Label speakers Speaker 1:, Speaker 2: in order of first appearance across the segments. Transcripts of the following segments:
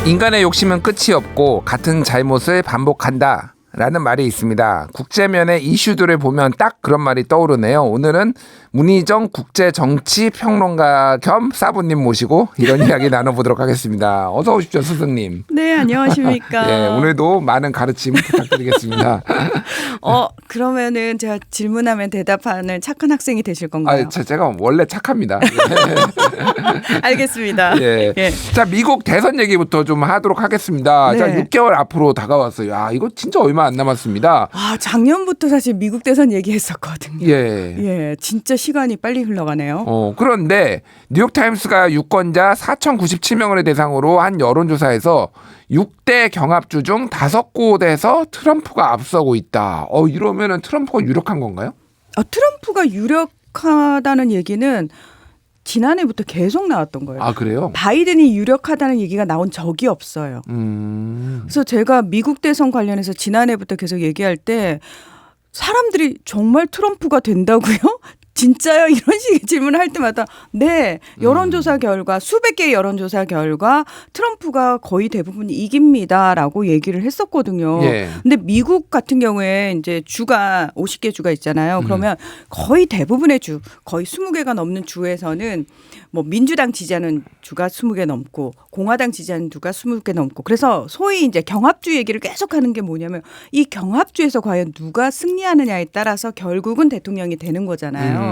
Speaker 1: 인간의 욕심은 끝이 없고 같은 잘못을 반복한다 라는 말이 있습니다. 국제면의 이슈들을 보면 딱 그런 말이 떠오르네요. 오늘은 문희정 국제정치평론가 겸 사부님 모시고 이런 이야기 나눠보도록 하겠습니다. 어서 오십시오, 스승님.
Speaker 2: 네, 안녕하십니까.
Speaker 1: 예, 오늘도 많은 가르침 부탁드리겠습니다.
Speaker 2: 그러면은 제가 질문하면 대답하는 착한 학생이 되실 건가요?
Speaker 1: 제가 원래 착합니다.
Speaker 2: 알겠습니다.
Speaker 1: 예.
Speaker 2: 예.
Speaker 1: 자, 미국 대선 얘기부터 좀 하도록 하겠습니다.
Speaker 2: 네.
Speaker 1: 자, 6개월 앞으로 다가왔어요. 아, 이거 진짜 얼마 안 남았습니다.
Speaker 2: 작년부터 사실 미국 대선 얘기했었거든요.
Speaker 1: 예.
Speaker 2: 진짜 시간이 빨리 흘러가네요.
Speaker 1: 그런데 뉴욕타임스가 유권자 4,097명을 대상으로 한 여론조사에서 6대 경합주 중 5곳에서 트럼프가 앞서고 있다. 이러면은 트럼프가 유력한 건가요?
Speaker 2: 트럼프가 유력하다는 얘기는 지난해부터 계속 나왔던 거예요.
Speaker 1: 아, 그래요?
Speaker 2: 바이든이 유력하다는 얘기가 나온 적이 없어요. 그래서 제가 미국 대선 관련해서 지난해부터 계속 얘기할 때 사람들이 정말 트럼프가 된다고요? 진짜요? 이런 식의 질문을 할 때마다 네, 여론조사 결과 수백 개의 여론조사 결과 트럼프가 거의 대부분 이깁니다라고 얘기를 했었거든요.
Speaker 1: 예.
Speaker 2: 근데 미국 같은 경우에 이제 주가 50개 주가 있잖아요. 그러면 거의 대부분의 주, 거의 20개가 넘는 주에서는 뭐 민주당 지지하는 주가 20개 넘고 공화당 지지하는 주가 20개 넘고 그래서 소위 이제 경합주 얘기를 계속 하는 게 뭐냐면 이 경합주에서 과연 누가 승리하느냐에 따라서 결국은 대통령이 되는 거잖아요.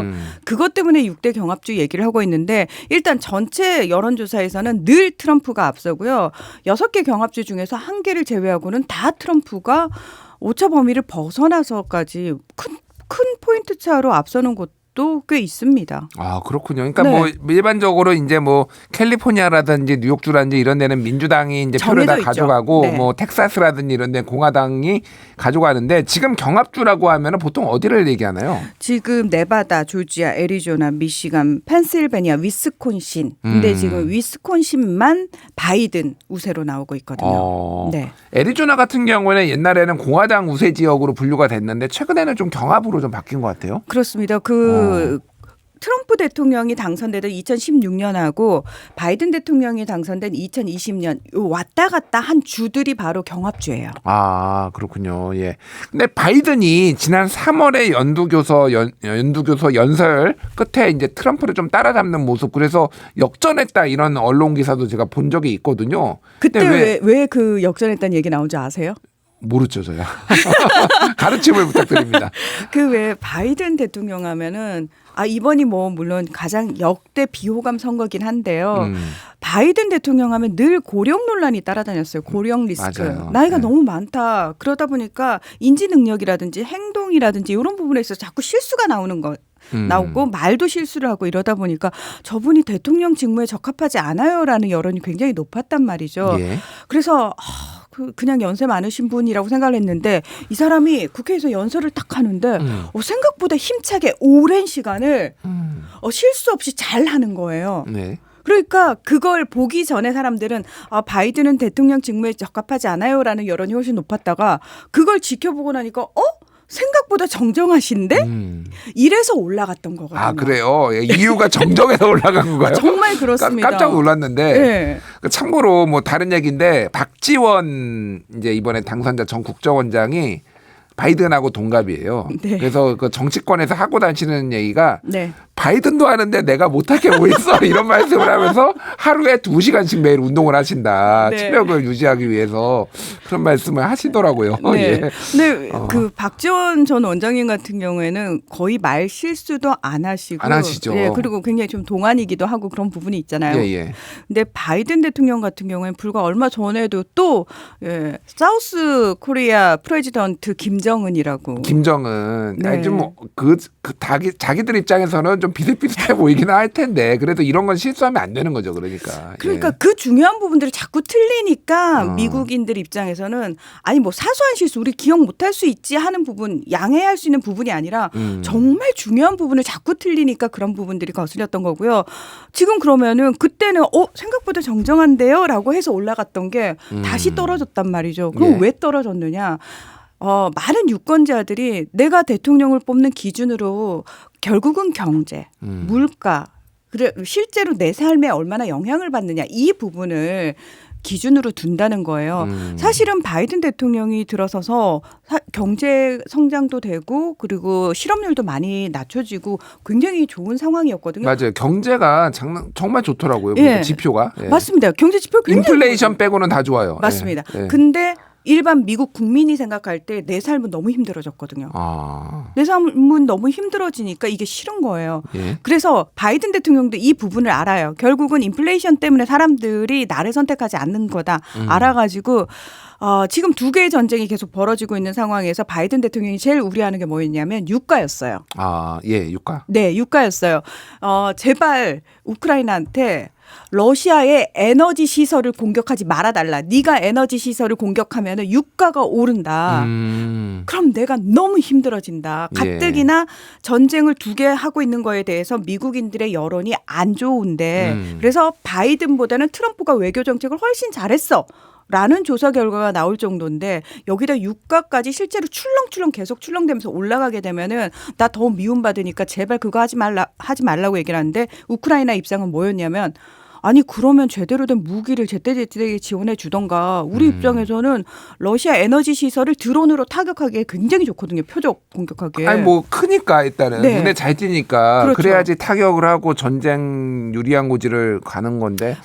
Speaker 2: 그것 때문에 6대 경합주 얘기를 하고 있는데 일단 전체 여론조사에서는 늘 트럼프가 앞서고요. 6개 경합주 중에서 1개를 제외하고는 다 트럼프가 오차 범위를 벗어나서까지 큰 포인트 차로 앞서는 곳도 꽤 있습니다.
Speaker 1: 아, 그렇군요. 그러니까
Speaker 2: 네.
Speaker 1: 뭐 일반적으로 이제 뭐 캘리포니아라든지 뉴욕주라든지 이런 데는 민주당이 이제 표를 다
Speaker 2: 정해져
Speaker 1: 가져가고
Speaker 2: 있죠. 네.
Speaker 1: 뭐 텍사스라든지 이런 데 공화당이 가져가는데 지금 경합주라고 하면은 보통 어디를 얘기하나요?
Speaker 2: 지금 네바다, 조지아, 애리조나, 미시간, 펜실베니아, 위스콘신. 근데 지금 위스콘신만 바이든 우세로 나오고 있거든요. 네.
Speaker 1: 애리조나 같은 경우는 옛날에는 공화당 우세 지역으로 분류가 됐는데 최근에는 좀 경합으로 좀 바뀐 것 같아요.
Speaker 2: 그렇습니다. 트럼프 대통령이 당선되던 2016년하고 바이든 대통령이 당선된 2020년 왔다 갔다 한 주들이 바로 경합주예요.
Speaker 1: 아, 그렇군요. 예. 근데 바이든이 지난 3월에 연두교서 연설 끝에 이제 트럼프를 좀 따라잡는 모습 그래서 역전했다 이런 언론 기사도 제가 본 적이 있거든요.
Speaker 2: 그때 왜 그 역전했다는 얘기 나온 줄 아세요?
Speaker 1: 모르죠, 저야. 가르침을 부탁드립니다.
Speaker 2: 그 왜 바이든 대통령 하면은 이번이 뭐 물론 가장 역대 비호감 선거긴 한데요. 바이든 대통령 하면 늘 고령 논란이 따라다녔어요. 고령 리스크.
Speaker 1: 맞아요.
Speaker 2: 나이가
Speaker 1: 네.
Speaker 2: 너무 많다. 그러다 보니까 인지 능력이라든지 행동이라든지 이런 부분에 있어서 자꾸 실수가 나오는 거. 나오고 말도 실수를 하고 이러다 보니까 저분이 대통령 직무에 적합하지 않아요라는 여론이 굉장히 높았단 말이죠.
Speaker 1: 예.
Speaker 2: 그래서 그냥 연세 많으신 분이라고 생각을 했는데 이 사람이 국회에서 연설을 딱 하는데 생각보다 힘차게 오랜 시간을 실수 없이 잘 하는 거예요.
Speaker 1: 네.
Speaker 2: 그러니까 그걸 보기 전에 사람들은 바이든은 대통령 직무에 적합하지 않아요라는 여론이 훨씬 높았다가 그걸 지켜보고 나니까 생각보다 정정하신데 이래서 올라갔던 거거든요.
Speaker 1: 아, 그래요? 이유가 정정해서 올라간 건가요?
Speaker 2: 정말 그렇습니다.
Speaker 1: 깜짝 놀랐는데
Speaker 2: 네.
Speaker 1: 참고로 뭐 다른 얘기인데 박지원 이제 이번에 당선자 전 국정원장이 바이든하고 동갑이에요.
Speaker 2: 네.
Speaker 1: 그래서 그 정치권에서 하고 다니시는 얘기가
Speaker 2: 네.
Speaker 1: 바이든도 하는데 내가 못할 게 뭐 있어 이런 말씀을 하면서 하루에 2시간씩 매일 운동을 하신다.
Speaker 2: 네.
Speaker 1: 체력을 유지하기 위해서 그런 말씀을 하시더라고요.
Speaker 2: 네.
Speaker 1: 예.
Speaker 2: 근데 그 박지원 전 원장님 같은 경우에는 거의 말 실수도 안 하시고
Speaker 1: 안 하시죠.
Speaker 2: 네, 그리고 굉장히 좀 동안이기도 하고 그런 부분이 있잖아요.
Speaker 1: 예.
Speaker 2: 근데 바이든 대통령 같은 경우에는 불과 얼마 전에도 또 사우스 코리아 프레지던트 김정은이라고.
Speaker 1: 김정은
Speaker 2: 네.
Speaker 1: 좀 자기들 입장에서는 좀 비슷비슷해 보이긴 할 텐데 그래도 이런 건 실수하면 안 되는 거죠. 그러니까 예.
Speaker 2: 그 중요한 부분들이 자꾸 틀리니까 미국인들 입장에서는 뭐 사소한 실수 우리 기억 못할 수 있지 하는 부분 양해할 수 있는 부분이 아니라 정말 중요한 부분을 자꾸 틀리니까 그런 부분들이 거슬렸던 거고요. 지금 그러면은 그때는 생각보다 정정한데요라고 해서 올라갔던 게 다시 떨어졌단 말이죠. 그럼
Speaker 1: 예.
Speaker 2: 왜 떨어졌느냐? 많은 유권자들이 내가 대통령을 뽑는 기준으로 결국은 경제, 물가, 그래 실제로 내 삶에 얼마나 영향을 받느냐 이 부분을 기준으로 둔다는 거예요. 사실은 바이든 대통령이 들어서서 경제 성장도 되고 그리고 실업률도 많이 낮춰지고 굉장히 좋은 상황이었거든요.
Speaker 1: 맞아요. 경제가 정말 좋더라고요.
Speaker 2: 예.
Speaker 1: 지표가. 예.
Speaker 2: 맞습니다. 경제 지표 굉장히
Speaker 1: 인플레이션 빼고는 다 좋아요.
Speaker 2: 맞습니다.
Speaker 1: 예. 예.
Speaker 2: 근데 일반 미국 국민이 생각할 때 내 삶은 너무 힘들어졌거든요.
Speaker 1: 아.
Speaker 2: 내 삶은 너무 힘들어지니까 이게 싫은 거예요.
Speaker 1: 예.
Speaker 2: 그래서 바이든 대통령도 이 부분을 알아요. 결국은 인플레이션 때문에 사람들이 나를 선택하지 않는 거다 알아가지고 지금 두 개의 전쟁이 계속 벌어지고 있는 상황에서 바이든 대통령이 제일 우려하는 게 뭐였냐면 유가였어요.
Speaker 1: 아, 예, 유가.
Speaker 2: 네, 유가였어요. 제발 우크라이나한테 러시아의 에너지 시설을 공격하지 말아달라. 네가 에너지 시설을 공격하면 유가가 오른다. 그럼 내가 너무 힘들어진다. 가뜩이나 전쟁을 두 개 하고 있는 거에 대해서 미국인들의 여론이 안 좋은데 그래서 바이든보다는 트럼프가 외교 정책을 훨씬 잘했어. 라는 조사 결과가 나올 정도인데 여기다 유가까지 실제로 출렁출렁 계속 출렁대면서 올라가게 되면은 나 더 미움받으니까 제발 그거 하지 말라고 얘기를 하는데 우크라이나 입장은 뭐였냐면 아니 그러면 제대로 된 무기를 제때제때 지원해 주던가 우리 입장에서는 러시아 에너지 시설을 드론으로 타격하기에 굉장히 좋거든요. 표적 공격하기에.
Speaker 1: 아니 뭐 크니까 일단은
Speaker 2: 네.
Speaker 1: 눈에 잘 띄니까
Speaker 2: 그렇죠.
Speaker 1: 그래야지 타격을 하고 전쟁 유리한 고지를 가는 건데.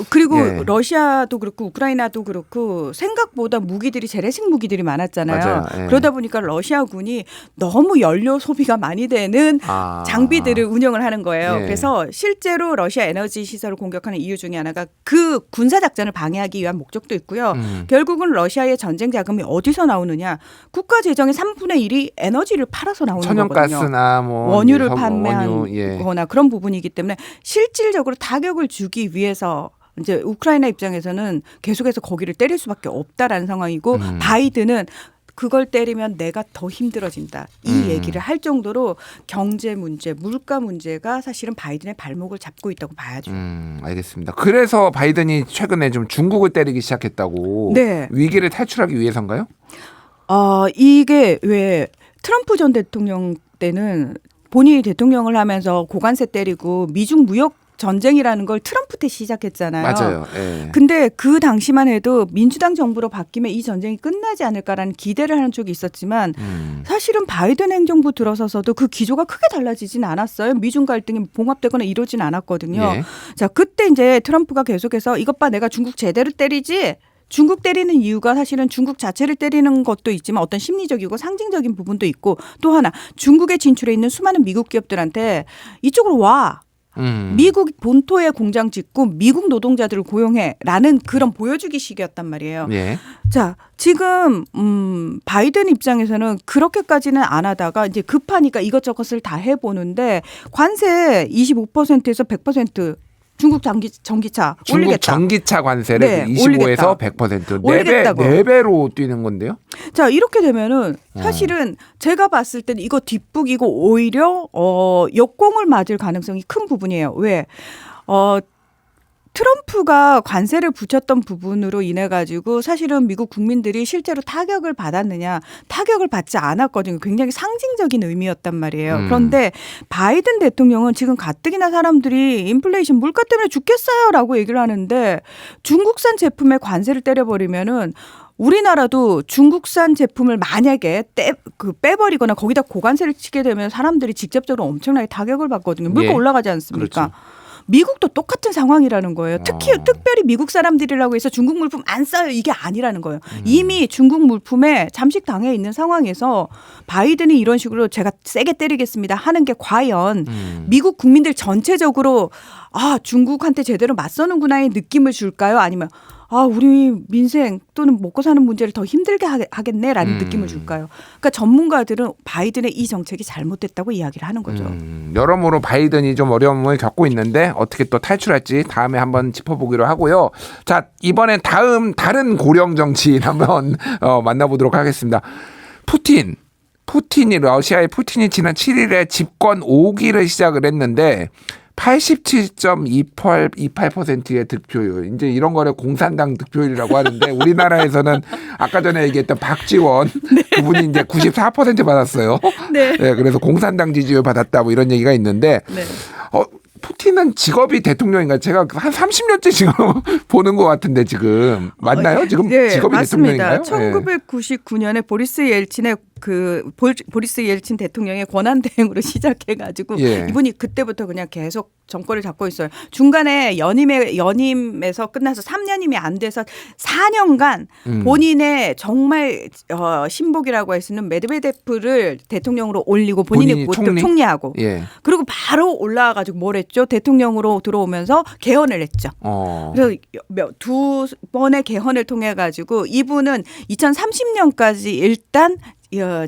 Speaker 2: 그리고
Speaker 1: 예.
Speaker 2: 러시아도 그렇고 우크라이나도 그렇고 생각보다 무기들이 재래식 무기들이 많았잖아요.
Speaker 1: 맞아요. 예.
Speaker 2: 그러다 보니까 러시아군이 너무 연료 소비가 많이 되는 장비들을 운영을 하는 거예요.
Speaker 1: 예.
Speaker 2: 그래서 실제로 러시아 에너지 시설을 공격하는 이유 중에 하나가 그 군사 작전을 방해하기 위한 목적도 있고요. 결국은 러시아의 전쟁 자금이 어디서 나오느냐? 국가 재정의 3분의 1이 에너지를 팔아서 나오는 거거든요.
Speaker 1: 천연가스나 뭐
Speaker 2: 원유를
Speaker 1: 원유,
Speaker 2: 판매하거나 그런 부분이기 때문에 실질적으로 타격을 주기 위해서 이제 우크라이나 입장에서는 계속해서 거기를 때릴 수밖에 없다라는 상황이고 바이든은 그걸 때리면 내가 더 힘들어진다. 이 얘기를 할 정도로 경제 문제, 물가 문제가 사실은 바이든의 발목을 잡고 있다고 봐야죠.
Speaker 1: 알겠습니다. 그래서 바이든이 최근에 좀 중국을 때리기 시작했다고.
Speaker 2: 네.
Speaker 1: 위기를 탈출하기 위해서인가요?
Speaker 2: 이게 왜 트럼프 전 대통령 때는 본인이 대통령을 하면서 고관세 때리고 미중 무역 전쟁이라는 걸 트럼프 때 시작했잖아요.
Speaker 1: 맞아요. 예.
Speaker 2: 근데 그 당시만 해도 민주당 정부로 바뀌면 이 전쟁이 끝나지 않을까라는 기대를 하는 쪽이 있었지만 사실은 바이든 행정부 들어서서도 그 기조가 크게 달라지진 않았어요. 미중 갈등이 봉합되거나 이러진 않았거든요.
Speaker 1: 예.
Speaker 2: 자, 그때 이제 트럼프가 계속해서 이것 봐 내가 중국 제대로 때리지. 중국 때리는 이유가 사실은 중국 자체를 때리는 것도 있지만 어떤 심리적이고 상징적인 부분도 있고 또 하나 중국에 진출해 있는 수많은 미국 기업들한테 이쪽으로 와. 미국 본토에 공장 짓고 미국 노동자들을 고용해라는 그런 보여주기식이었단 말이에요.
Speaker 1: 예.
Speaker 2: 자, 지금 바이든 입장에서는 그렇게까지는 안 하다가 이제 급하니까 이것저것을 다 해보는데 관세 25%에서 100% 중국 전기차
Speaker 1: 중국
Speaker 2: 올리겠다.
Speaker 1: 전기차 관세를
Speaker 2: 네,
Speaker 1: 25에서 100%
Speaker 2: 올리겠다고.
Speaker 1: 4배로 뛰는 건데요.
Speaker 2: 자, 이렇게 되면은 사실은 제가 봤을 때는 이거 뒷북이고 오히려 역공을 맞을 가능성이 큰 부분이에요. 왜? 트럼프가 관세를 붙였던 부분으로 인해 가지고 사실은 미국 국민들이 실제로 타격을 받았느냐, 타격을 받지 않았거든요. 굉장히 상징적인 의미였단 말이에요. 그런데 바이든 대통령은 지금 가뜩이나 사람들이 인플레이션 물가 때문에 죽겠어요라고 얘기를 하는데 중국산 제품에 관세를 때려버리면은 우리나라도 중국산 제품을 만약에 빼버리거나 거기다 고관세를 치게 되면 사람들이 직접적으로 엄청나게 타격을 받거든요. 물가
Speaker 1: 예.
Speaker 2: 올라가지 않습니까?
Speaker 1: 그렇죠.
Speaker 2: 미국도 똑같은 상황이라는 거예요. 특별히 미국 사람들이라고 해서 중국 물품 안 써요. 이게 아니라는 거예요. 이미 중국 물품에 잠식당해 있는 상황에서 바이든이 이런 식으로 제가 세게 때리겠습니다 하는 게 과연 미국 국민들 전체적으로 중국한테 제대로 맞서는구나의 느낌을 줄까요? 아니면 우리 민생 또는 먹고 사는 문제를 더 힘들게 하겠네라는 느낌을 줄까요? 그러니까 전문가들은 바이든의 이 정책이 잘못됐다고 이야기를 하는 거죠.
Speaker 1: 여러모로 바이든이 좀 어려움을 겪고 있는데 어떻게 또 탈출할지 다음에 한번 짚어보기로 하고요. 자, 이번엔 다른 고령 정치인 한번 만나보도록 하겠습니다. 러시아의 푸틴이 지난 7일에 집권 5기를 시작을 했는데 87.28%의 득표율. 이제 이런 거를 공산당 득표율이라고 하는데 우리나라에서는 아까 전에 얘기했던 박지원 그분이 이제 94% 받았어요.
Speaker 2: 네.
Speaker 1: 네, 그래서 공산당 지지율 받았다 뭐 이런 얘기가 있는데
Speaker 2: 네.
Speaker 1: 푸틴은 직업이 대통령인가? 제가 한 30년째 지금 보는 것 같은데 지금 맞나요? 지금
Speaker 2: 네,
Speaker 1: 직업이
Speaker 2: 맞습니다.
Speaker 1: 대통령인가요?
Speaker 2: 1999년에 보리스 옐친의 보리스 옐친 대통령의 권한 대행으로 시작해가지고
Speaker 1: 예.
Speaker 2: 이분이 그때부터 그냥 계속 정권을 잡고 있어요. 중간에 연임에서 끝나서 3년임이 안 돼서 4년간 본인의 정말 신복이라고 할 수 있는 메드베데프를 대통령으로 올리고 본인이 총리하고
Speaker 1: 예.
Speaker 2: 그리고 바로 올라와가지고 뭘 했죠? 대통령으로 들어오면서 개헌을 했죠. 그래서 두 번의 개헌을 통해 가지고 이분은 2030년까지 일단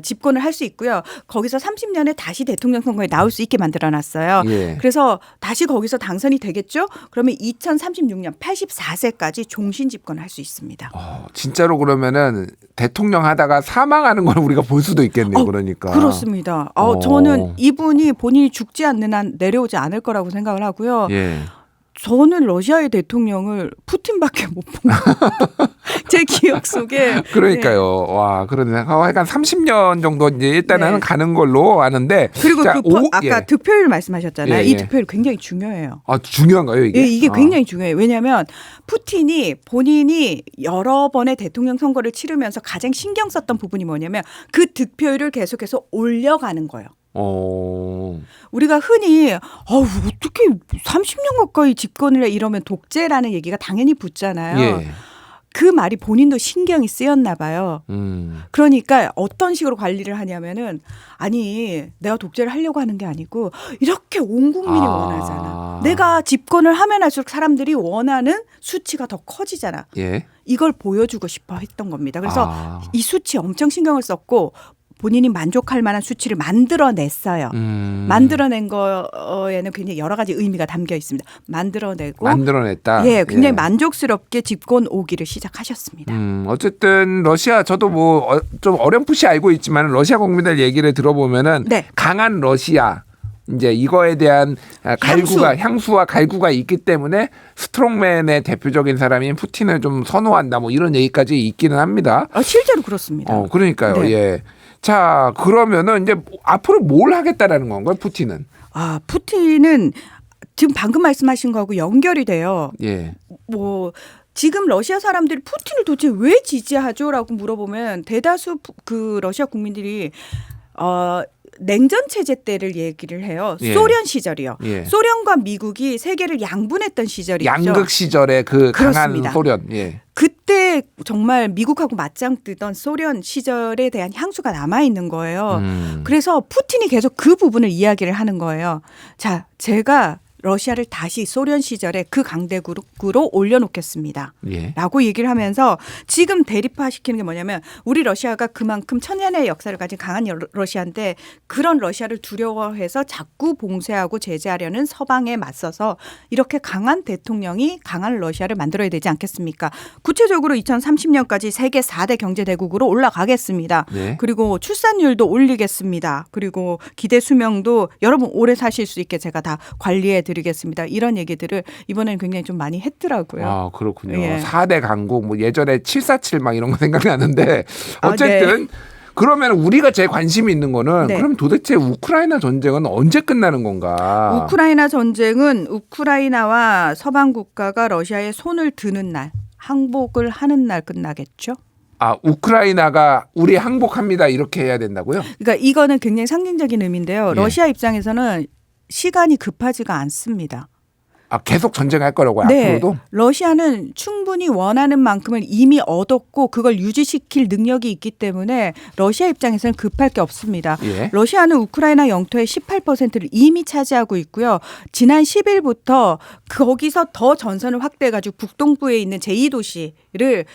Speaker 2: 집권을 할 수 있고요. 거기서 30년에 다시 대통령 선거에 나올 수 있게 만들어놨어요.
Speaker 1: 예.
Speaker 2: 그래서 다시 거기서 당선이 되겠죠. 그러면 2036년 84세까지 종신 집권을 할 수 있습니다.
Speaker 1: 진짜로 그러면은 대통령 하다가 사망하는 걸 우리가 볼 수도 있겠네요. 그러니까.
Speaker 2: 그렇습니다. 저는 이분이 본인이 죽지 않는 한 내려오지 않을 거라고 생각을 하고요.
Speaker 1: 예.
Speaker 2: 저는 러시아의 대통령을 푸틴밖에 못 본 거. 제 기억 속에.
Speaker 1: 그러니까요.
Speaker 2: 네.
Speaker 1: 와, 그러네. 약간 30년 정도 이제 일단은
Speaker 2: 네.
Speaker 1: 가는 걸로 아는데.
Speaker 2: 그리고
Speaker 1: 자,
Speaker 2: 아까
Speaker 1: 예.
Speaker 2: 득표율 말씀하셨잖아요.
Speaker 1: 예, 예.
Speaker 2: 이 득표율 굉장히 중요해요.
Speaker 1: 중요한가요, 이게?
Speaker 2: 예, 이게 굉장히 중요해요. 왜냐하면 푸틴이 본인이 여러 번의 대통령 선거를 치르면서 가장 신경 썼던 부분이 뭐냐면 그 득표율을 계속해서 올려가는 거예요. 우리가 흔히 어떻게 30년 가까이 집권을 해 이러면 독재라는 얘기가 당연히 붙잖아요.
Speaker 1: 예.
Speaker 2: 그 말이 본인도 신경이 쓰였나 봐요. 그러니까 어떤 식으로 관리를 하냐면은 아니 내가 독재를 하려고 하는 게 아니고 이렇게 온 국민이 원하잖아. 내가 집권을 하면 할수록 사람들이 원하는 수치가 더 커지잖아.
Speaker 1: 예.
Speaker 2: 이걸 보여주고 싶어 했던 겁니다. 그래서 이 수치 엄청 신경을 썼고 본인이 만족할 만한 수치를 만들어냈어요. 만들어낸 거에는 굉장히 여러 가지 의미가 담겨 있습니다.
Speaker 1: 만들어냈다.
Speaker 2: 예, 굉장히 만족스럽게 집권 오기를 시작하셨습니다.
Speaker 1: 어쨌든 러시아 저도 뭐 좀 어렴풋이 알고 있지만 러시아 국민들 얘기를 들어보면은
Speaker 2: 네.
Speaker 1: 강한 러시아 이제 이거에 대한 향수와 갈구가 있기 때문에 스트롱맨의 대표적인 사람인 푸틴을 좀 선호한다 뭐 이런 얘기까지 있기는 합니다.
Speaker 2: 실제로 그렇습니다.
Speaker 1: 그러니까요.
Speaker 2: 네.
Speaker 1: 예. 자, 그러면은 이제 앞으로 뭘 하겠다라는 건가요, 푸틴은?
Speaker 2: 푸틴은 지금 방금 말씀하신 거하고 연결이 돼요.
Speaker 1: 예.
Speaker 2: 지금 러시아 사람들이 푸틴을 도대체 왜 지지하죠라고 물어보면 대다수 그 러시아 국민들이 냉전 체제 때를 얘기를 해요.
Speaker 1: 예.
Speaker 2: 소련 시절이요.
Speaker 1: 예.
Speaker 2: 소련과 미국이 세계를 양분했던 시절이죠.
Speaker 1: 양극 시절에 그
Speaker 2: 그렇습니다.
Speaker 1: 강한 소련. 예.
Speaker 2: 그때 정말 미국하고 맞짱 뜨던 소련 시절에 대한 향수가 남아 있는 거예요. 그래서 푸틴이 계속 그 부분을 이야기를 하는 거예요. 자, 제가 러시아를 다시 소련 시절에 그 강대국으로 올려놓겠습니다.
Speaker 1: 예.
Speaker 2: 라고 얘기를 하면서 지금 대립화시키는 게 뭐냐면 우리 러시아가 그만큼 천년의 역사를 가진 강한 러시아인데 그런 러시아를 두려워해서 자꾸 봉쇄하고 제재하려는 서방에 맞서서 이렇게 강한 대통령이 강한 러시아를 만들어야 되지 않겠습니까? 구체적으로 2030년까지 세계 4대 경제대국으로 올라가겠습니다.
Speaker 1: 예.
Speaker 2: 그리고 출산율도 올리겠습니다. 그리고 기대 수명도 여러분 오래 사실 수 있게 제가 다 관리해 드리겠습니다. 이런 얘기들을 이번에는 굉장히 좀 많이 했더라고요.
Speaker 1: 그렇군요.
Speaker 2: 예.
Speaker 1: 4대 강국 뭐 예전에 747 막 이런 거 생각나는데 어쨌든
Speaker 2: 네.
Speaker 1: 그러면 우리가 제일 관심이 있는 거는
Speaker 2: 네.
Speaker 1: 그럼 도대체 우크라이나 전쟁은 언제 끝나는 건가?
Speaker 2: 우크라이나 전쟁은 우크라이나와 서방 국가가 러시아에 손을 드는 날, 항복을 하는 날 끝나겠죠.
Speaker 1: 우크라이나가 우리 항복합니다 이렇게 해야 된다고요?
Speaker 2: 그러니까 이거는 굉장히 상징적인 의미인데요.
Speaker 1: 예.
Speaker 2: 러시아 입장에서는 시간이 급하지가 않습니다.
Speaker 1: 계속 전쟁할 거라고요?
Speaker 2: 네.
Speaker 1: 앞으로도?
Speaker 2: 러시아는 충분히 원하는 만큼을 이미 얻었고 그걸 유지시킬 능력이 있기 때문에 러시아 입장에서는 급할 게 없습니다.
Speaker 1: 예.
Speaker 2: 러시아는 우크라이나 영토의 18%를 이미 차지하고 있고요. 지난 10일부터 거기서 더 전선을 확대해가지고 북동부에 있는 제2도시를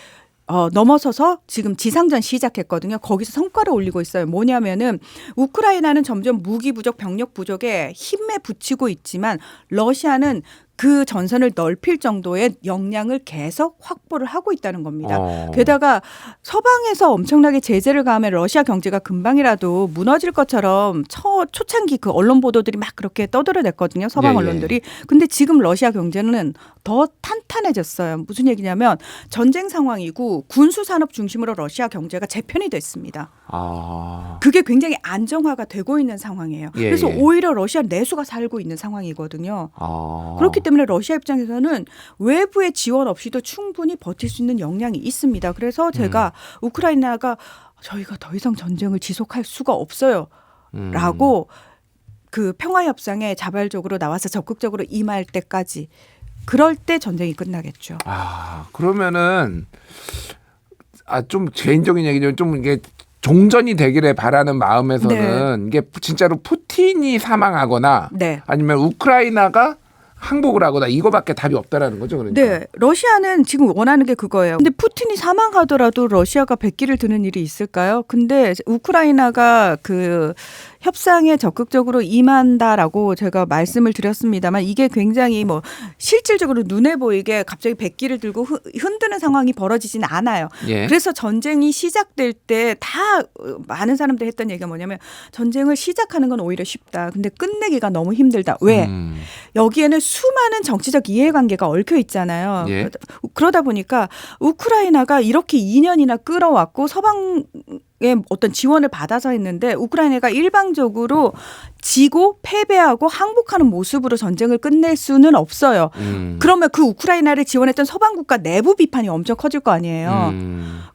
Speaker 2: 넘어서서 지금 지상전 시작했거든요. 거기서 성과를 올리고 있어요. 뭐냐면은 우크라이나는 점점 무기 부족, 병력 부족에 힘에 부치고 있지만 러시아는 그 전선을 넓힐 정도의 역량을 계속 확보를 하고 있다는 겁니다. 게다가 서방에서 엄청나게 제재를 가하면 러시아 경제가 금방이라도 무너질 것처럼 초창기 그 언론 보도들이 막 그렇게 떠들어댔거든요. 서방 언론들이. 근데 지금 러시아 경제는 더 탄탄해졌어요. 무슨 얘기냐면 전쟁 상황이고 군수 산업 중심으로 러시아 경제가 재편이 됐습니다. 그게 굉장히 안정화가 되고 있는 상황이에요.
Speaker 1: 예,
Speaker 2: 그래서
Speaker 1: 예.
Speaker 2: 오히려 러시아 내수가 살고 있는 상황이거든요. 그렇기 때문에 러시아 입장에서는 외부의 지원 없이도 충분히 버틸 수 있는 역량이 있습니다. 그래서 제가 우크라이나가 저희가 더 이상 전쟁을 지속할 수가 없어요. 라고 그 평화협상에 자발적으로 나와서 적극적으로 임할 때까지 그럴 때 전쟁이 끝나겠죠.
Speaker 1: 그러면은 좀 개인적인 얘기죠. 좀 이게 종전이 되기를 바라는 마음에서는 이게 진짜로 푸틴이 사망하거나
Speaker 2: 네.
Speaker 1: 아니면 우크라이나가 항복을 하거나 이거밖에 답이 없다라는 거죠. 그러니까.
Speaker 2: 네, 러시아는 지금 원하는 게 그거예요. 근데 푸틴이 사망하더라도 러시아가 백기를 드는 일이 있을까요? 근데 우크라이나가 그 협상에 적극적으로 임한다라고 제가 말씀을 드렸습니다만 이게 굉장히 뭐 실질적으로 눈에 보이게 갑자기 백기를 들고 흔드는 상황이 벌어지진 않아요.
Speaker 1: 예.
Speaker 2: 그래서 전쟁이 시작될 때 다 많은 사람들이 했던 얘기가 뭐냐면 전쟁을 시작하는 건 오히려 쉽다. 근데 끝내기가 너무 힘들다. 왜? 여기에는 수많은 정치적 이해관계가 얽혀 있잖아요.
Speaker 1: 예.
Speaker 2: 그러다 보니까 우크라이나가 이렇게 2년이나 끌어왔고 서방의 어떤 지원을 받아서 했는데 우크라이나가 일방적으로 지고 패배하고 항복하는 모습으로 전쟁을 끝낼 수는 없어요. 그러면 그 우크라이나를 지원했던 서방 국가 내부 비판이 엄청 커질 거 아니에요.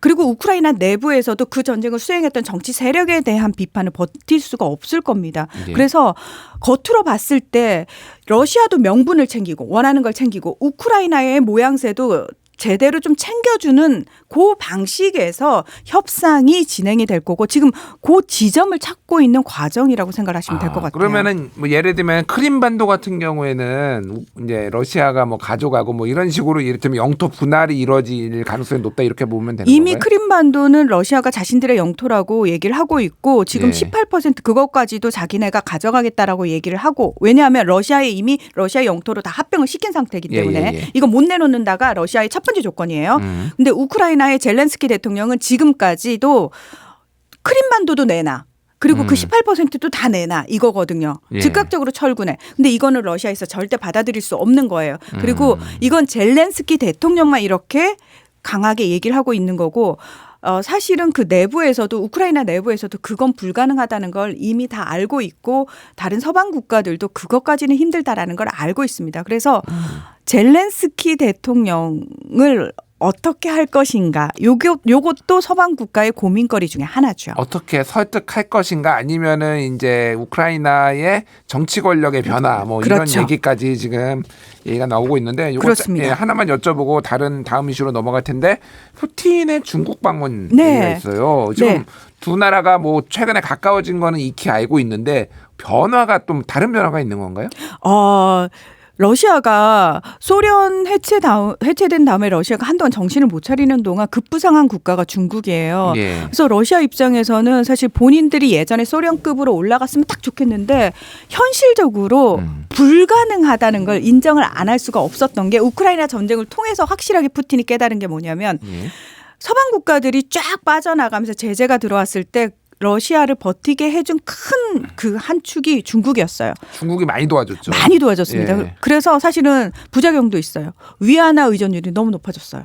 Speaker 2: 그리고 우크라이나 내부에서도 그 전쟁을 수행했던 정치 세력에 대한 비판을 버틸 수가 없을 겁니다.
Speaker 1: 예.
Speaker 2: 그래서 겉으로 봤을 때 러시아도 명분을 챙기고 원하는 걸 챙기고 우크라이나의 모양새도 제대로 좀 챙겨주는 그 방식에서 협상이 진행이 될 거고 지금 그 지점을 찾고 있는 과정이라고 생각하시면 될 것 같아요.
Speaker 1: 그러면은 뭐 예를 들면 크림반도 같은 경우에는 이제 러시아가 뭐 가져가고 뭐 이런 식으로 이를테면 영토 분할이 이루어질 가능성이 높다 이렇게 보면 되는
Speaker 2: 이미
Speaker 1: 건가요?
Speaker 2: 크림반도는 러시아가 자신들의 영토라고 얘기를 하고 있고 지금
Speaker 1: 예.
Speaker 2: 18% 그것까지도 자기네가 가져가겠다라고 얘기를 하고 왜냐하면 러시아에 이미 러시아 영토로 다 합병을 시킨 상태이기 때문에
Speaker 1: 예.
Speaker 2: 이거 못 내놓는다가 러시아의 첫 번째 조건이에요. 근데 우크라이나의 젤렌스키 대통령은 지금까지도 크림반도도 내놔. 그리고 그 18%도 다 내놔 이거거든요.
Speaker 1: 예.
Speaker 2: 즉각적으로 철군해. 근데 이거는 러시아에서 절대 받아들일 수 없는 거예요. 그리고 이건 젤렌스키 대통령만 이렇게 강하게 얘기를 하고 있는 거고 사실은 그 내부에서도 우크라이나 내부에서도 그건 불가능하다는 걸 이미 다 알고 있고 다른 서방 국가들도 그것까지는 힘들다라는 걸 알고 있습니다. 그래서 젤렌스키 대통령을 어떻게 할 것인가 요것도 서방 국가의 고민거리 중에 하나죠.
Speaker 1: 어떻게 설득할 것인가 아니면은 이제 우크라이나의 정치 권력의 변화 뭐
Speaker 2: 그렇죠.
Speaker 1: 이런 얘기까지 지금 얘기가 나오고 있는데 요거
Speaker 2: 그렇습니다.
Speaker 1: 하나만 여쭤보고 다음 이슈로 넘어갈 텐데 푸틴의 중국 방문
Speaker 2: 네.
Speaker 1: 얘기가 있어요. 지금
Speaker 2: 네.
Speaker 1: 두 나라가 뭐 최근에 가까워진 거는 익히 알고 있는데 변화가 좀 다른 변화가 있는 건가요?
Speaker 2: 러시아가 소련 해체된 다음에 러시아가 한동안 정신을 못 차리는 동안 급부상한 국가가 중국이에요.
Speaker 1: 예.
Speaker 2: 그래서 러시아 입장에서는 사실 본인들이 예전에 소련급으로 올라갔으면 딱 좋겠는데 현실적으로 불가능하다는 걸 인정을 안 할 수가 없었던 게 우크라이나 전쟁을 통해서 확실하게 푸틴이 깨달은 게 뭐냐면
Speaker 1: 예.
Speaker 2: 서방 국가들이 쫙 빠져나가면서 제재가 들어왔을 때 러시아를 버티게 해준 큰 그 한 축이 중국이었어요.
Speaker 1: 중국이 많이 도와줬죠.
Speaker 2: 많이 도와줬습니다.
Speaker 1: 예.
Speaker 2: 그래서 사실은 부작용도 있어요. 위안화 의존율이 너무 높아졌어요.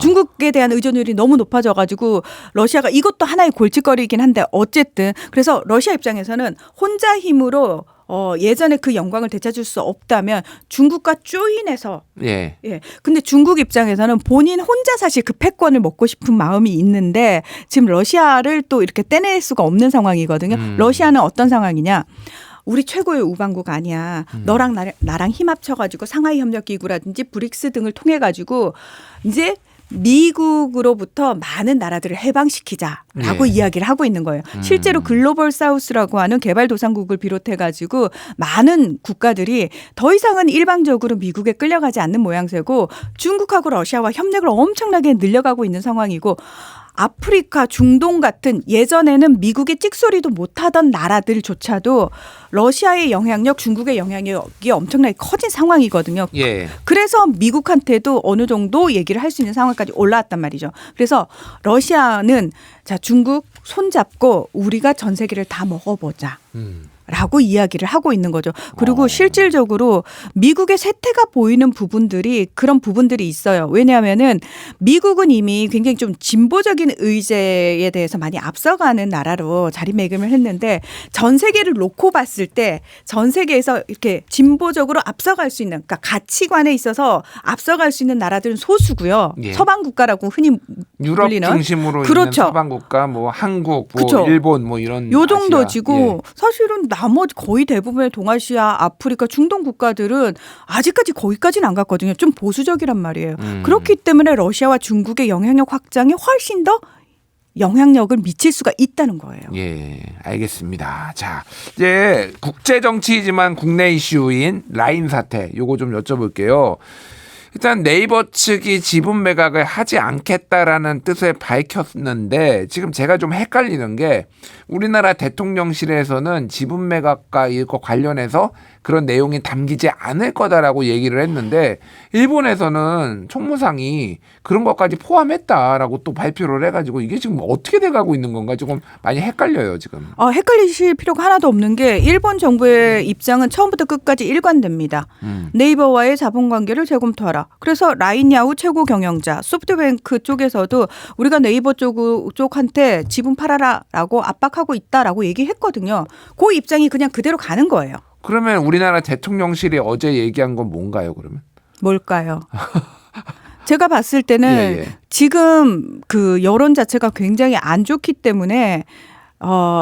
Speaker 2: 중국에 대한 의존율이 너무 높아져가지고 러시아가 이것도 하나의 골칫거리이긴 한데 어쨌든 그래서 러시아 입장에서는 혼자 힘으로 예전에 그 영광을 되찾을 수 없다면 중국과 조인해서
Speaker 1: 예.
Speaker 2: 근데 중국 입장에서는 본인 혼자 사실 그 패권을 먹고 싶은 마음이 있는데 지금 러시아를 또 이렇게 떼낼 수가 없는 상황이거든요. 러시아는 어떤 상황이냐? 우리 최고의 우방국 아니야. 너랑 나랑 힘 합쳐가지고 상하이 협력기구라든지 브릭스 등을 통해 가지고 이제 미국으로부터 많은 나라들을 해방시키자라고 이야기를 하고 있는 거예요. 실제로 글로벌 사우스라고 하는 개발도상국을 비롯해 가지고 많은 국가들이 더 이상은 일방적으로 미국에 끌려가지 않는 모양새고 중국하고 러시아와 협력을 엄청나게 늘려가고 있는 상황이고 아프리카, 중동 같은 예전에는 미국의 찍소리도 못하던 나라들조차도 러시아의 영향력, 중국의 영향력이 엄청나게 커진 상황이거든요.
Speaker 1: 예.
Speaker 2: 그래서 미국한테도 어느 정도 얘기를 할 수 있는 상황까지 올라왔단 말이죠. 그래서 러시아는 자 중국 손잡고 우리가 전 세계를 다 먹어보자. 라고 이야기를 하고 있는 거죠. 그리고 실질적으로 미국의 쇠퇴가 보이는 부분들이 그런 부분들이 있어요. 왜냐하면은 미국은 이미 굉장히 좀 진보적인 의제에 대해서 많이 앞서가는 나라로 자리매김을 했는데 전 세계를 놓고 봤을 때 전 세계에서 이렇게 진보적으로 앞서갈 수 있는 그러니까 가치관에 있어서 앞서갈 수 있는 나라들은 소수고요.
Speaker 1: 예.
Speaker 2: 서방 국가라고 흔히
Speaker 1: 유럽
Speaker 2: 불리는.
Speaker 1: 중심으로
Speaker 2: 그렇죠.
Speaker 1: 있는 서방 국가, 뭐 한국, 뭐
Speaker 2: 그렇죠.
Speaker 1: 일본, 뭐 이런
Speaker 2: 요 정도지고
Speaker 1: 아시아.
Speaker 2: 사실은 나머지 거의 대부분의 동아시아, 아프리카, 중동 국가들은 아직까지 거기까지는 안 갔거든요. 좀 보수적이란 말이에요. 그렇기 때문에 러시아와 중국의 영향력 확장이 훨씬 더 영향력을 미칠 수가 있다는 거예요.
Speaker 1: 예, 알겠습니다. 자, 이제 국제 정치이지만 국내 이슈인 라인 사태, 요거 좀 여쭤볼게요. 일단 네이버 측이 지분 매각을 하지 않겠다라는 뜻을 밝혔는데 지금 제가 좀 헷갈리는 게 우리나라 대통령실에서는 지분 매각과 이거 관련해서 그런 내용이 담기지 않을 거다라고 얘기를 했는데 일본에서는 총무상이 그런 것까지 포함했다라고 또 발표를 해가지고 이게 지금 어떻게 돼가고 있는 건가 조금 많이 헷갈려요 지금.
Speaker 2: 헷갈리실 필요가 하나도 없는 게 일본 정부의 입장은 처음부터 끝까지 일관됩니다. 네이버와의 자본관계를 재검토하라. 그래서 라인야후 최고 경영자 소프트뱅크 쪽에서도 우리가 네이버 쪽한테 지분 팔아라라고 압박하고 있다라고 얘기했거든요. 그 입장이 그냥 그대로 가는 거예요.
Speaker 1: 그러면 우리나라 대통령실이 어제 얘기한 건 뭔가요 그러면?
Speaker 2: 뭘까요? 제가 봤을 때는 지금 그 여론 자체가 굉장히 안 좋기 때문에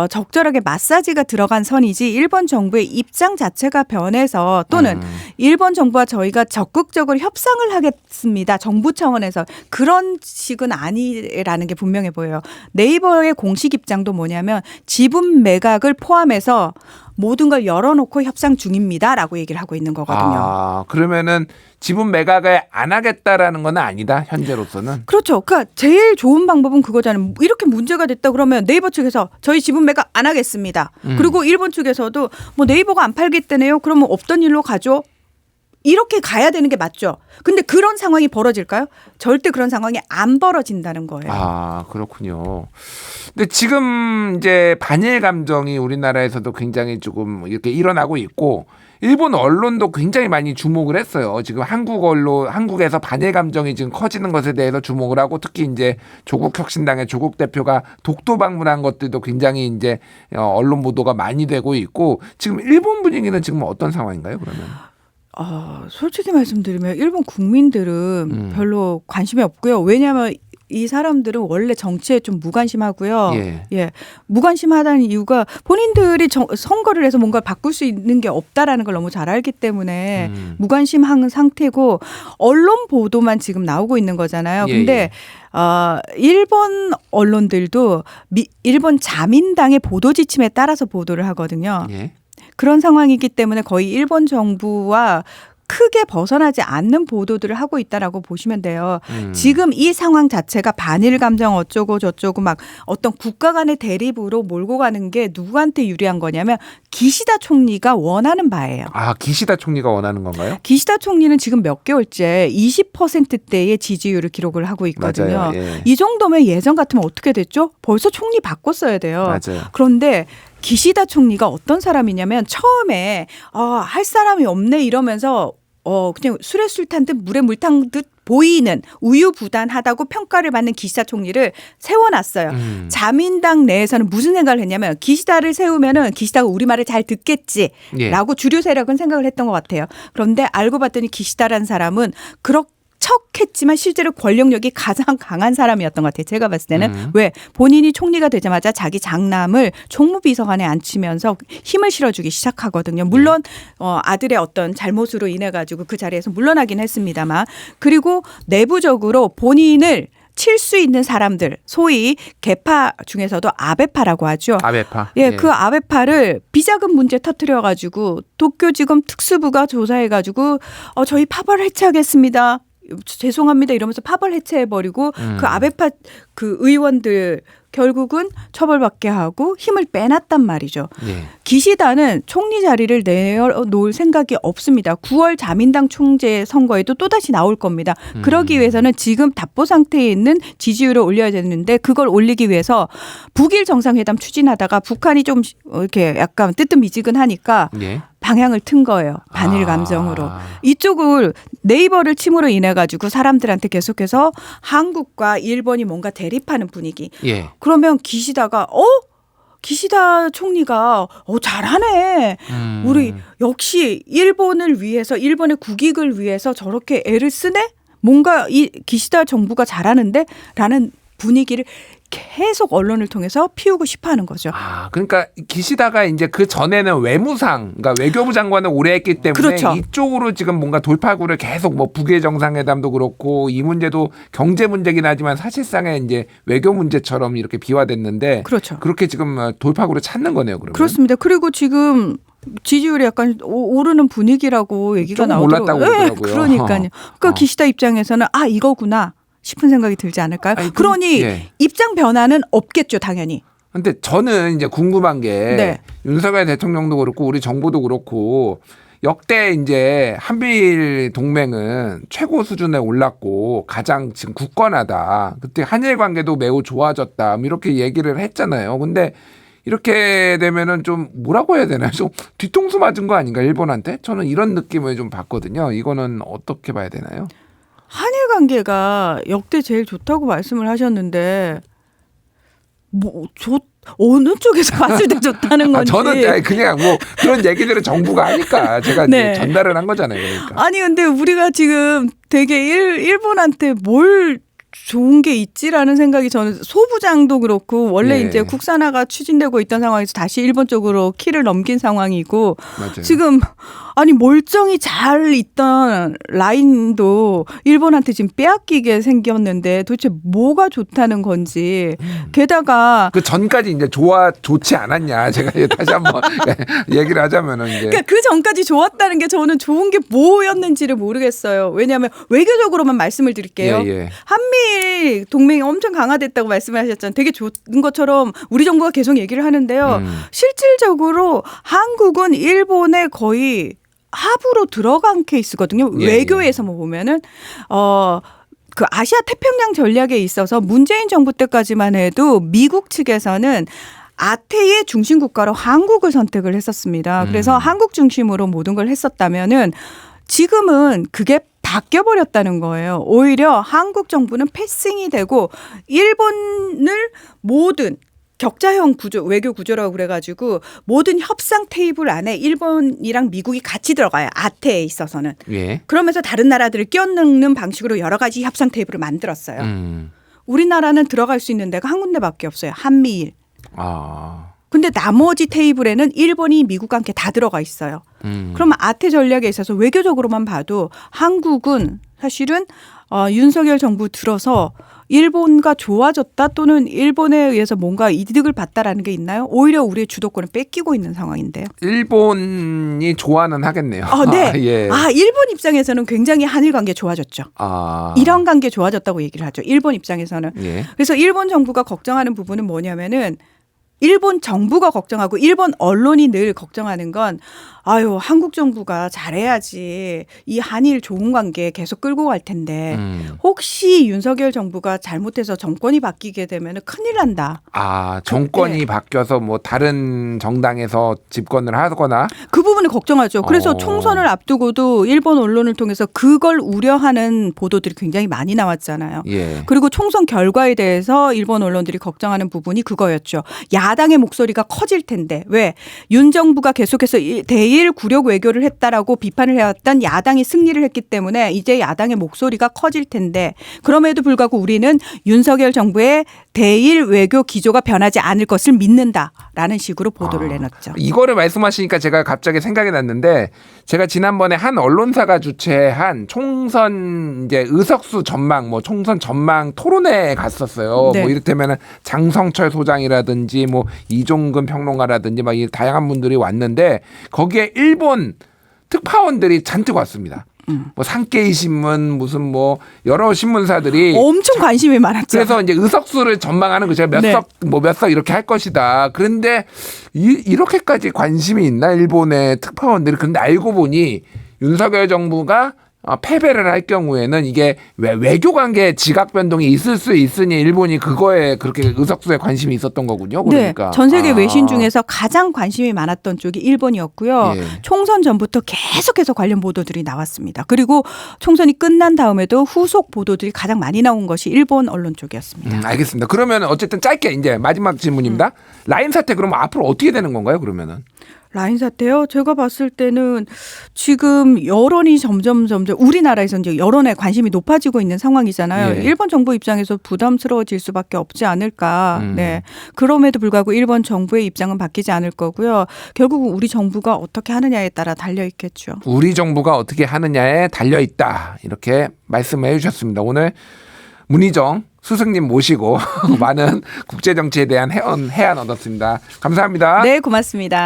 Speaker 2: 적절하게 마사지가 들어간 선이지 일본 정부의 입장 자체가 변해서 또는 일본 정부와 저희가 적극적으로 협상을 하겠습니다. 정부 차원에서 그런 식은 아니라는 게 분명해 보여요. 네이버의 공식 입장도 뭐냐면 지분 매각을 포함해서 모든 걸 열어놓고 협상 중입니다라고 얘기를 하고 있는 거거든요.
Speaker 1: 아, 그러면은 지분 매각을 안 하겠다라는 건 아니다 현재로서는.
Speaker 2: 그렇죠. 그러니까 제일 좋은 방법은 그거잖아요. 이렇게 문제가 됐다 그러면 네이버 측에서 저희 지분 매각 안 하겠습니다. 그리고 일본 측에서도 뭐 네이버가 안 팔겠다네요. 그러면 없던 일로 가죠. 이렇게 가야 되는 게 맞죠. 근데 그런 상황이 벌어질까요? 절대 그런 상황이 안 벌어진다는 거예요.
Speaker 1: 아, 그렇군요. 근데 지금 이제 반일 감정이 우리나라에서도 굉장히 조금 이렇게 일어나고 있고 일본 언론도 굉장히 많이 주목을 했어요. 지금 한국에서 반일 감정이 지금 커지는 것에 대해서 주목을 하고 특히 이제 조국혁신당의 조국 대표가 독도 방문한 것들도 굉장히 이제 언론 보도가 많이 되고 있고 지금 일본 분위기는 지금 어떤 상황인가요, 그러면?
Speaker 2: 솔직히 말씀드리면 일본 국민들은 별로 관심이 없고요. 왜냐하면 이 사람들은 원래 정치에 좀 무관심하고요. 예, 무관심하다는 이유가 본인들이 선거를 해서 뭔가 바꿀 수 있는 게 없다라는 걸 너무 잘 알기 때문에 무관심한 상태고 언론 보도만 지금 나오고 있는 거잖아요. 근데 일본 언론들도 일본 자민당의 보도 지침에 따라서 보도를 하거든요. 그런 상황이기 때문에 거의 일본 정부와 크게 벗어나지 않는 보도들을 하고 있다라고 보시면 돼요. 지금 이 상황 자체가 반일 감정 어쩌고 저쩌고 막 어떤 국가 간의 대립으로 몰고 가는 게 누구한테 유리한 거냐면 기시다 총리가 원하는 바예요.
Speaker 1: 아, 기시다 총리가 원하는 건가요?
Speaker 2: 기시다 총리는 지금 몇 개월째 20%대의 지지율을 기록을 하고 있거든요.
Speaker 1: 맞아요. 예.
Speaker 2: 이 정도면 예전 같으면 어떻게 됐죠? 벌써 총리 바꿨어야 돼요.
Speaker 1: 맞아요.
Speaker 2: 그런데 기시다 총리가 어떤 사람이냐면 처음에 할 사람이 없네 이러면서 그냥 술에 술 탄 듯 물에 물 탄 듯 보이는 우유부단하다고 평가를 받는 기시다 총리를 세워놨어요. 자민당 내에서는 무슨 생각을 했냐면 기시다를 세우면은 기시다가 우리 말을 잘 듣겠지라고 주류 세력은 생각을 했던 것 같아요. 그런데 알고 봤더니 기시다라는 사람은 그렇게 척했지만 실제로 권력력이 가장 강한 사람이었던 것 같아요. 제가 봤을 때는 왜 본인이 총리가 되자마자 자기 장남을 총무비서관에 앉히면서 힘을 실어주기 시작하거든요. 물론 아들의 어떤 잘못으로 인해 가지고 그 자리에서 물러나긴 했습니다만 그리고 내부적으로 본인을 칠 수 있는 사람들 소위 개파 중에서도 아베파라고 하죠.
Speaker 1: 아베파.
Speaker 2: 예, 그 아베파를 비자금 문제 터뜨려 가지고 도쿄지검 특수부가 조사해 가지고 저희 파벌 해체하겠습니다. 죄송합니다 이러면서 파벌 해체해버리고 그 아베파 그 의원들 결국은 처벌받게 하고 힘을 빼놨단 말이죠.
Speaker 1: 예.
Speaker 2: 기시다는 총리 자리를 내놓을 생각이 없습니다. 9월 자민당 총재 선거에도 또다시 나올 겁니다. 그러기 위해서는 지금 답보 상태에 있는 지지율을 올려야 되는데 그걸 올리기 위해서 북일 정상회담 추진하다가 북한이 좀 이렇게 약간 뜨뜻미지근하니까
Speaker 1: 예.
Speaker 2: 방향을 튼 거예요. 반일 감정으로. 이쪽을 네이버를 침으로 인해 가지고 사람들한테 계속해서 한국과 일본이 뭔가 대립하는 분위기.
Speaker 1: 예.
Speaker 2: 그러면 기시다가 기시다 총리가 잘하네. 우리 역시 일본을 위해서 일본의 국익을 위해서 저렇게 애를 쓰네. 뭔가 이 기시다 정부가 잘하는데 라는 분위기를 계속 언론을 통해서 피우고 싶어하는 거죠.
Speaker 1: 그러니까 기시다가 이제 그 전에는 외무상, 그러니까 외교부 장관을 오래 했기 때문에
Speaker 2: 그렇죠.
Speaker 1: 이쪽으로 지금 뭔가 돌파구를 계속 뭐 북일 정상회담도 그렇고 이 문제도 경제 문제긴 하지만 사실상의 이제 외교 문제처럼 이렇게 비화됐는데
Speaker 2: 그렇죠.
Speaker 1: 그렇게 지금 돌파구를 찾는 거네요. 그러면.
Speaker 2: 그렇습니다. 그리고 지금 지지율이 약간 오르는 분위기라고 얘기가
Speaker 1: 조금
Speaker 2: 나오더라고요.
Speaker 1: 올랐다고 그러더라고요.
Speaker 2: 그러니까요. 그러니까 기시다 입장에서는 이거구나 싶은 생각이 들지 않을까요?
Speaker 1: 아니,
Speaker 2: 그러니
Speaker 1: 예.
Speaker 2: 입장 변화는 없겠죠, 당연히.
Speaker 1: 근데 저는 이제 궁금한 게
Speaker 2: 네.
Speaker 1: 윤석열 대통령도 그렇고 우리 정부도 그렇고 역대 이제 한미일 동맹은 최고 수준에 올랐고 가장 지금 굳건하다. 그때 한일 관계도 매우 좋아졌다. 이렇게 얘기를 했잖아요. 근데 이렇게 되면은 좀 뭐라고 해야 되나요? 좀 뒤통수 맞은 거 아닌가 일본한테? 저는 이런 느낌을 좀 받거든요. 이거는 어떻게 봐야 되나요?
Speaker 2: 한일 관계가 역대 제일 좋다고 말씀을 하셨는데 어느 쪽에서 봤을 때 좋다는 건지.
Speaker 1: 저는 그냥 뭐 그런 얘기들은 정부가 하니까 제가
Speaker 2: 네.
Speaker 1: 이제 전달을 한 거잖아요. 그러니까.
Speaker 2: 아니 근데 우리가 지금 되게 일본한테 뭘 좋은 게 있지라는 생각이 저는 소부장도 그렇고 원래
Speaker 1: 예.
Speaker 2: 이제 국산화가 추진되고 있던 상황에서 다시 일본 쪽으로 키를 넘긴 상황이고
Speaker 1: 맞아요.
Speaker 2: 지금 아니 멀쩡히 잘 있던 라인도 일본한테 지금 빼앗기게 생겼는데 도대체 뭐가 좋다는 건지 게다가
Speaker 1: 그 전까지 이제 좋지 않았냐. 제가 이제 다시 한번 얘기를 하자면은 이제.
Speaker 2: 그러니까 그 전까지 좋았다는 게 저는 좋은 게 뭐였는지를 모르겠어요. 왜냐하면 외교적으로만 말씀을 드릴게요.
Speaker 1: 예.
Speaker 2: 한미일 동맹이 엄청 강화됐다고 말씀을 하셨잖아요. 되게 좋은 것처럼 우리 정부가 계속 얘기를 하는데요. 실질적으로 한국은 일본에 거의 합으로 들어간 케이스거든요.
Speaker 1: 예,
Speaker 2: 외교에서 뭐 보면은 그 아시아 태평양 전략에 있어서 문재인 정부 때까지만 해도 미국 측에서는 아태의 중심 국가로 한국을 선택을 했었습니다. 그래서 한국 중심으로 모든 걸 했었다면은 지금은 그게 바뀌어버렸다는 거예요. 오히려 한국 정부는 패싱이 되고 일본을 모든 격자형 구조, 외교 구조라고 그래가지고 모든 협상 테이블 안에 일본이랑 미국이 같이 들어가요. 아태에 있어서는.
Speaker 1: 예.
Speaker 2: 그러면서 다른 나라들을 끼얹는 방식으로 여러 가지 협상 테이블을 만들었어요. 우리나라는 들어갈 수 있는 데가 한 군데밖에 없어요. 한미일. 근데 나머지 테이블에는 일본이 미국과 함께 다 들어가 있어요. 그러면 아태 전략에 있어서 외교적으로만 봐도 한국은 사실은 윤석열 정부 들어서 일본과 좋아졌다 또는 일본에 의해서 뭔가 이득을 봤다라는 게 있나요? 오히려 우리의 주도권을 뺏기고 있는 상황인데요.
Speaker 1: 일본이 좋아는 하겠네요.
Speaker 2: 네.
Speaker 1: 예.
Speaker 2: 일본 입장에서는 굉장히 한일 관계 좋아졌죠. 이런 관계 좋아졌다고 얘기를 하죠. 일본 입장에서는.
Speaker 1: 예.
Speaker 2: 그래서 일본 정부가 걱정하는 부분은 뭐냐면은 일본 정부가 걱정하고 일본 언론이 늘 걱정하는 건 한국 정부가 잘해야지 이 한일 좋은 관계 계속 끌고 갈 텐데 혹시 윤석열 정부가 잘못해서 정권이 바뀌게 되면 큰일 난다.
Speaker 1: 정권이 바뀌어서 뭐 다른 정당에서 집권을 하거나
Speaker 2: 그 부분을 걱정하죠. 그래서 총선을 앞두고도 일본 언론을 통해서 그걸 우려하는 보도들이 굉장히 많이 나왔잖아요.
Speaker 1: 예.
Speaker 2: 그리고 총선 결과에 대해서 일본 언론들이 걱정하는 부분이 그거였죠. 야당의 목소리가 커질 텐데 왜 윤 정부가 계속해서 대일 굴욕 외교를 했다라고 비판을 해왔던 야당이 승리를 했기 때문에 이제 야당의 목소리가 커질 텐데 그럼에도 불구하고 우리는 윤석열 정부의 대일 외교 기조가 변하지 않을 것을 믿는다라는 식으로 보도를 내놨죠.
Speaker 1: 이거를 말씀하시니까 제가 갑자기 생각이 났는데 제가 지난번에 한 언론사가 주최한 총선 이제 의석수 전망 뭐 총선 전망 토론회에 갔었어요.
Speaker 2: 네.
Speaker 1: 뭐 이를테면은 장성철 소장이라든지 뭐 이종근 평론가라든지 막 이 다양한 분들이 왔는데 거기에 일본 특파원들이 잔뜩 왔습니다. 뭐 산케이 신문 무슨 뭐 여러 신문사들이
Speaker 2: 엄청 관심이 많았죠.
Speaker 1: 그래서 이제 의석수를 전망하는 거죠. 몇
Speaker 2: 네.
Speaker 1: 석, 뭐 몇 석 이렇게 할 것이다. 그런데 이렇게까지 관심이 있나 일본의 특파원들이. 그런데 알고 보니 윤석열 정부가 패배를 할 경우에는 이게 외교 관계 지각 변동이 있을 수 있으니 일본이 그거에 그렇게 의석수에 관심이 있었던 거군요. 그러니까
Speaker 2: 네, 전 세계 외신 중에서 가장 관심이 많았던 쪽이 일본이었고요.
Speaker 1: 예.
Speaker 2: 총선 전부터 계속해서 관련 보도들이 나왔습니다. 그리고 총선이 끝난 다음에도 후속 보도들이 가장 많이 나온 것이 일본 언론 쪽이었습니다.
Speaker 1: 알겠습니다. 그러면 어쨌든 짧게 이제 마지막 질문입니다. 라인 사태 그러면 앞으로 어떻게 되는 건가요? 그러면은?
Speaker 2: 라인 사태요? 제가 봤을 때는 지금 여론이 점점 우리나라에서 이제 여론에 관심이 높아지고 있는 상황이잖아요.
Speaker 1: 예.
Speaker 2: 일본 정부 입장에서 부담스러워질 수밖에 없지 않을까. 네. 그럼에도 불구하고 일본 정부의 입장은 바뀌지 않을 거고요. 결국은 우리 정부가 어떻게 하느냐에 따라 달려 있겠죠.
Speaker 1: 우리 정부가 어떻게 하느냐에 달려 있다. 이렇게 말씀해 주셨습니다. 오늘 문희정 스승님 모시고 많은 국제 정치에 대한 해안 얻었습니다. 감사합니다.
Speaker 2: 네, 고맙습니다.